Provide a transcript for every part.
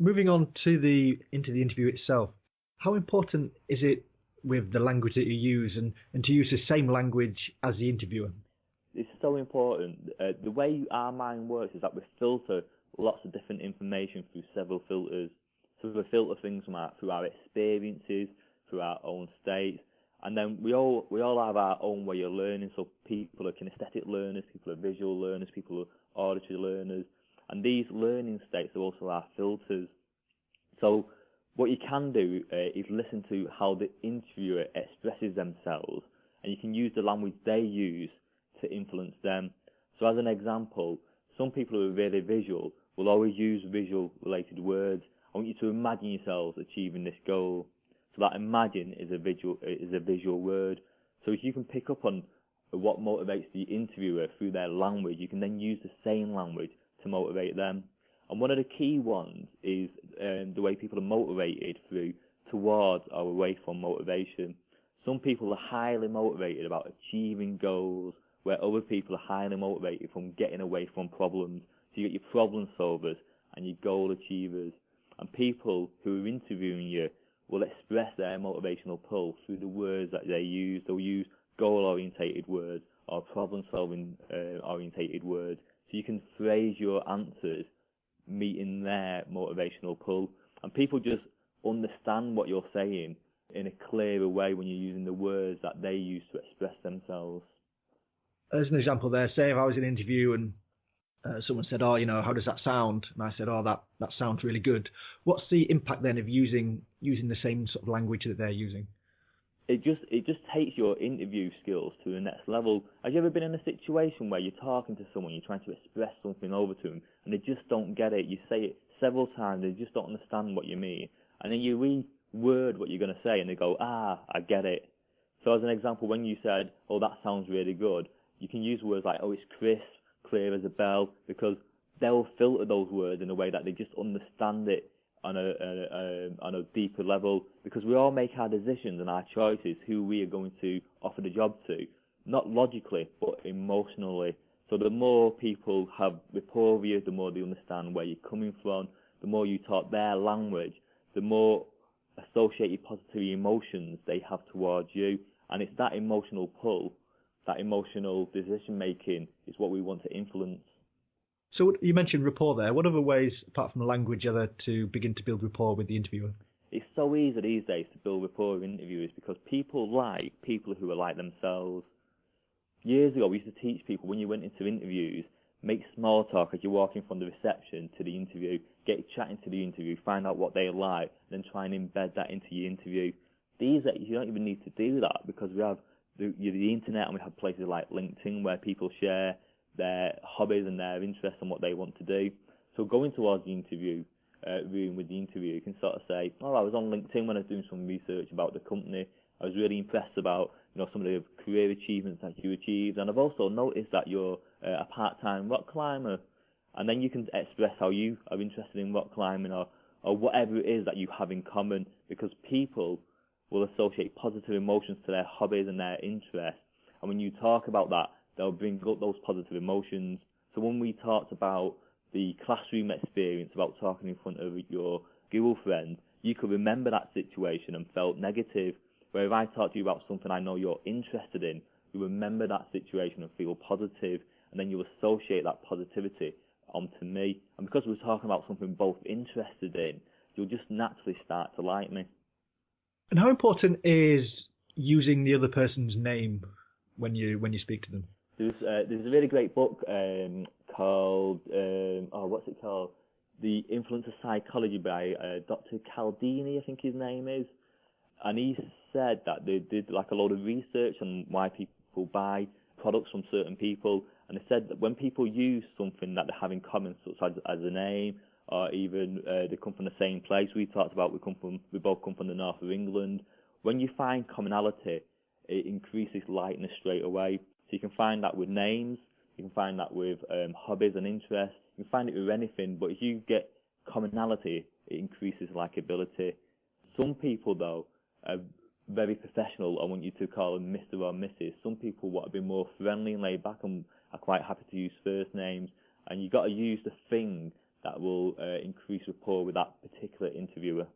moving on to into the interview itself, how important is it with the language that you use and to use the same language as the interviewer? It's so important. The way our mind works is that we filter lots of different information through several filters. So we filter things through our experiences, through our own states, and then we all have our own way of learning. So people are kinesthetic learners, people are visual learners, people are auditory learners, and these learning states are also our filters. So what you can do is listen to how the interviewer expresses themselves, and you can use the language they use to influence them. So as an example, some people who are really visual will always use visual related words. I want you to imagine yourselves achieving this goal. So that imagine is a visual word. So if you can pick up on what motivates the interviewer through their language, you can then use the same language to motivate them. And one of the key ones is the way people are motivated towards or away from motivation. Some people are highly motivated about achieving goals, where other people are highly motivated from getting away from problems. So you get your problem solvers and your goal achievers. And people who are interviewing you will express their motivational pull through the words that they use. They'll use goal-orientated words or problem-solving orientated words. So you can phrase your answers meeting their motivational pull. And people just understand what you're saying in a clearer way when you're using the words that they use to express themselves. As an example there, say if I was in an interview and someone said, oh, how does that sound? And I said, oh, that sounds really good. What's the impact then of using the same sort of language that they're using? It just takes your interview skills to the next level. Have you ever been in a situation where you're talking to someone, you're trying to express something over to them, and they just don't get it? You say it several times, they just don't understand what you mean. And then you reword what you're going to say, and they go, I get it. So as an example, when you said, oh, that sounds really good, you can use words like, oh, it's crisp, clear as a bell, because they'll filter those words in a way that they just understand it on a deeper level, because we all make our decisions and our choices who we are going to offer the job to, not logically, but emotionally. So the more people have rapport with you, the more they understand where you're coming from, the more you talk their language, the more associated positive emotions they have towards you. And it's that emotional pull, that emotional decision making is what we want to influence. So you mentioned rapport there. What other ways, apart from language, are there to begin to build rapport with the interviewer? It's so easy these days to build rapport with interviewers because people like people who are like themselves. Years ago, we used to teach people when you went into interviews, make small talk as you're walking from the reception to the interview, get chatting to the interview, find out what they like, then try and embed that into your interview. These days, you don't even need to do that because we have the internet and we have places like LinkedIn where people share their hobbies and their interests and what they want to do. So going towards the interview room with the interview, you can sort of say, oh, I was on LinkedIn when I was doing some research about the company. I was really impressed about some of the career achievements that you achieved, and I've also noticed that you're a part-time rock climber. And then you can express how you are interested in rock climbing or whatever it is that you have in common, because people will associate positive emotions to their hobbies and their interests. And when you talk about that, they'll bring up those positive emotions. So when we talked about the classroom experience, about talking in front of your girlfriend, you could remember that situation and felt negative. Where if I talk to you about something I know you're interested in, you remember that situation and feel positive, and then you associate that positivity onto me. And because we're talking about something both interested in, you'll just naturally start to like me. And how important is using the other person's name when you speak to them? There's a really great book called what's it called? The Influence of Psychology by Dr. Cialdini, I think his name is. And he said that they did like a lot of research on why people buy products from certain people, and they said that when people use something that they have in common, such as a name, or even they come from the same place. We talked about we both come from the north of England. When you find commonality, it increases likeness straight away. So you can find that with names, you can find that with hobbies and interests, you can find it with anything, but if you get commonality, it increases likability. Some people, though, are very professional. I want you to call them Mr. or Mrs. Some people want to be more friendly and laid back and are quite happy to use first names, and you've got to use the thing that will increase rapport with that particular interviewer.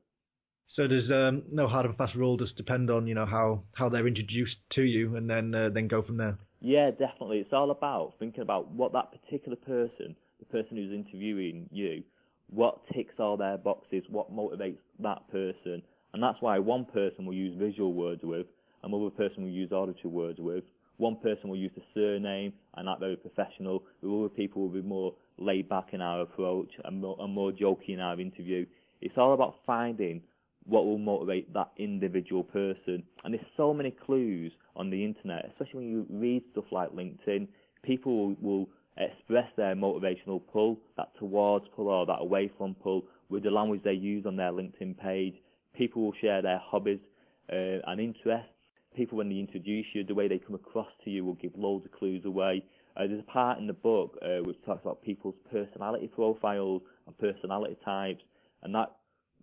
So there's no hard and fast rule, just depend on how they're introduced to you, and then go from there. Yeah, definitely. It's all about thinking about what that particular person, the person who's interviewing you, what ticks all their boxes, what motivates that person. And that's why one person will use visual words with, another person will use auditory words with, one person will use the surname and act very professional, other people will be more laid back in our approach and more jokey in our interview. It's all about finding what will motivate that individual person. And there's so many clues on the internet, especially when you read stuff like LinkedIn. People will express their motivational pull, that towards pull or that away from pull, with the language they use on their LinkedIn page. People will share their hobbies and interests. People, when they introduce you, the way they come across to you will give loads of clues away. There's a part in the book which talks about people's personality profiles and personality types, and that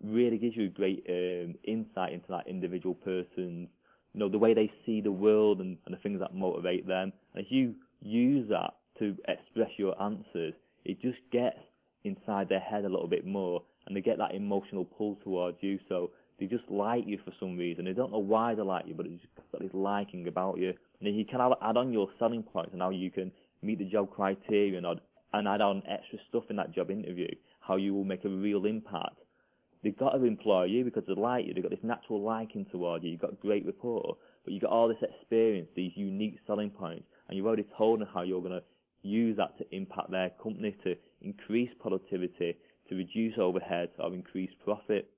really gives you a great insight into that individual person, the way they see the world and the things that motivate them. And if you use that to express your answers, it just gets inside their head a little bit more, and they get that emotional pull towards you. So they just like you for some reason. They don't know why they like you, but it's just got this liking about you. And then you can add on your selling points and how you can meet the job criteria and add on extra stuff in that job interview, how you will make a real impact. They've got to employ you because they like you. They've got this natural liking toward you. You've got great rapport, but you've got all this experience, these unique selling points, and you've already told them how you're going to use that to impact their company, to increase productivity, to reduce overhead or increase profit.